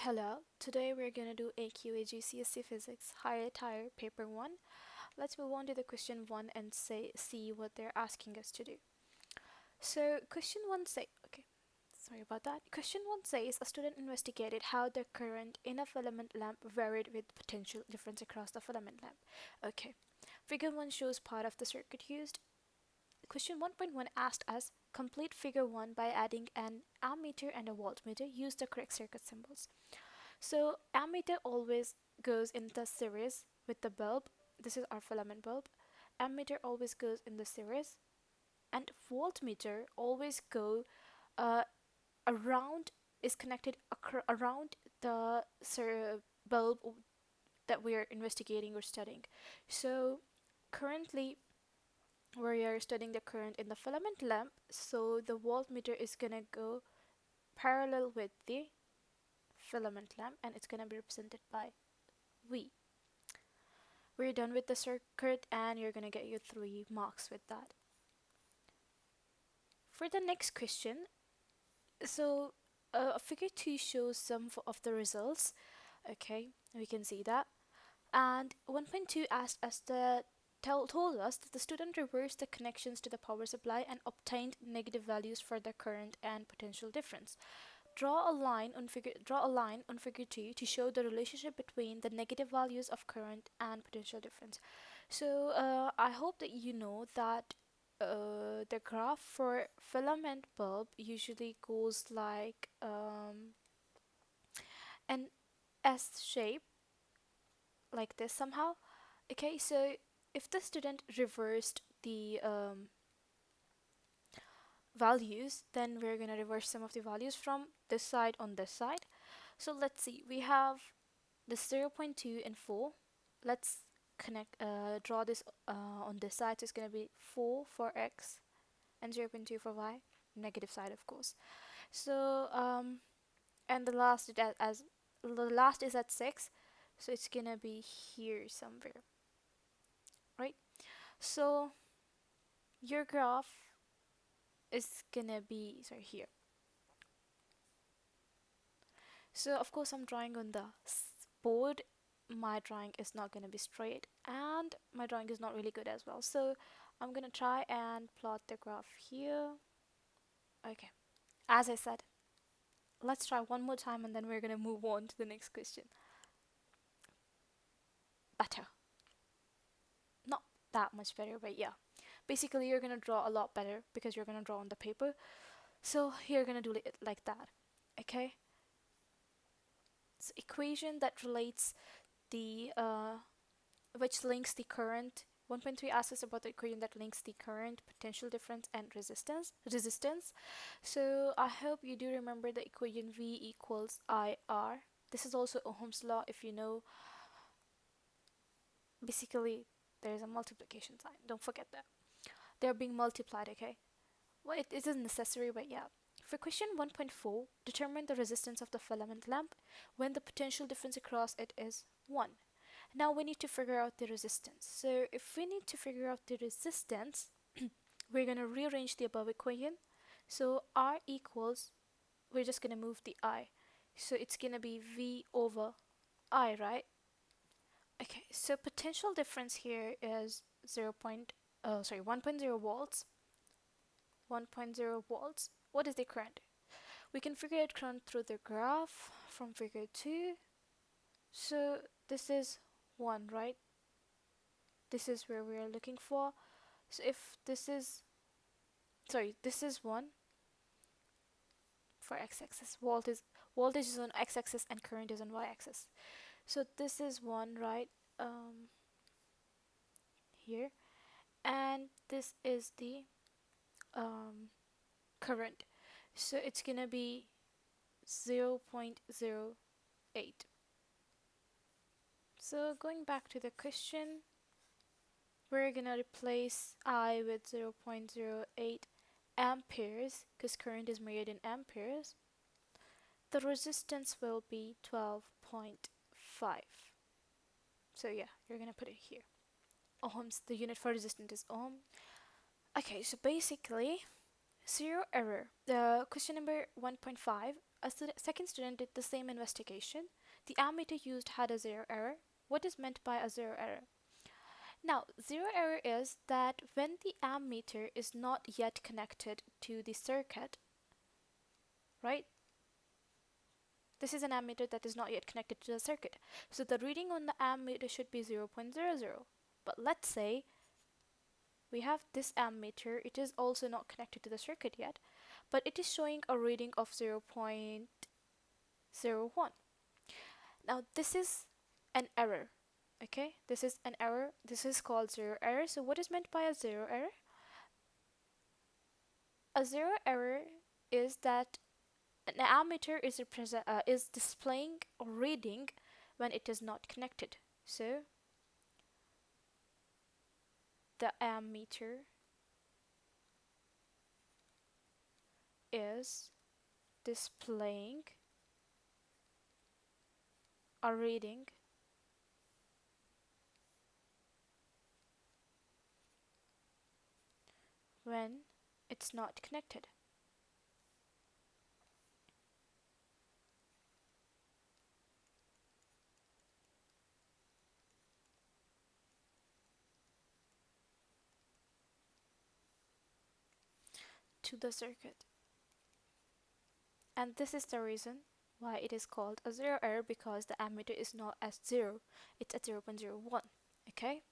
Hello, today we're going to do AQA GCSE Physics Higher Tier Paper 1. Let's move on to the question 1 and see what they're asking us to do. So, question 1 sorry about that. Question 1 says a student investigated how the current in a filament lamp varied with potential difference across the filament lamp. Okay, figure 1 shows part of the circuit used. Question 1.1 asked us complete figure 1 by adding an ammeter and a voltmeter. Use the correct circuit symbols. So ammeter always goes in the series with the bulb. This is our filament bulb. Ammeter always goes in the series, and voltmeter always go uh, around is connected around the bulb that we are investigating or studying. So currently we are studying the current in the filament lamp, so the voltmeter is gonna go parallel with the filament lamp and it's gonna be represented by V. We're done with the circuit and you're gonna get your 3 marks with that. For the next question, so figure 2 shows some of the results. Okay, we can see that. And 1.2 asked us told us that the student reversed the connections to the power supply and obtained negative values for the current and potential difference. Draw a line on figure 2 to show the relationship between the negative values of current and potential difference. So I hope that you know that the graph for filament bulb usually goes like an S shape, like this somehow. Okay, so if the student reversed the values, then we're gonna reverse some of the values from this side on this side. So let's see, we have the 0.2 and 4. Let's draw this on this side. So it's going to be 4 for x and 0.2 for y, negative side of course. So and the last is at 6, so it's going to be here somewhere, right? So your graph is going to be here. So of course I'm drawing on the board. My drawing is not going to be straight and my drawing is not really good as well. So I'm going to try and plot the graph here. Okay, as I said, let's try one more time and then we're going to move on to the next question. Better. Not that much better, but yeah. Basically, you're going to draw a lot better because you're going to draw on the paper. So you're going to do it like that. Okay? It's equation that relates the which links the current. 1.3 asks us about the equation that links the current, potential difference, and resistance. So I hope you do remember the equation V equals IR. This is also Ohm's law. If you know, basically there's a multiplication sign. Don't forget that. They're being multiplied, okay? Well, it isn't necessary, but yeah. For question 1.4, determine the resistance of the filament lamp when the potential difference across it is 1. Now we need to figure out the resistance. So if we need to figure out the resistance, we're going to rearrange the above equation. So R equals, we're just going to move the I. So it's going to be V over I, right? Okay, so potential difference here is 1.0 volts. 1.0 volts. What is the current? We can figure out current through the graph from figure 2. So this is 1, right? This is where we are looking for. So if this is, this is 1 for x-axis. Voltage is on x-axis and current is on y-axis. So this is 1, right? Here, and this is the current. So it's gonna be 0.08. So going back to the question, we're gonna replace I with 0.08 amperes because current is measured in amperes. The resistance will be 12.5. So yeah, you're gonna put it here. Ohms, the unit for resistance is ohm. Okay, so basically, zero error. The question number 1.5 second student did the same investigation. The ammeter used had a zero error. What is meant by a zero error? Now, zero error is that when the ammeter is not yet connected to the circuit, right? This is an ammeter that is not yet connected to the circuit. So the reading on the ammeter should be 0.00. But let's say we have this ammeter, it is also not connected to the circuit yet, but it is showing a reading of 0.01. Now this is an error. Okay, this is an error. This is called zero error. So what is meant by a zero error? A zero error is that an ammeter is displaying a reading when it is not connected. So the ammeter is displaying a reading when it's not connected. To the circuit. And this is the reason why it is called a zero error, because the ammeter is not at zero, it's at 0.01. Okay,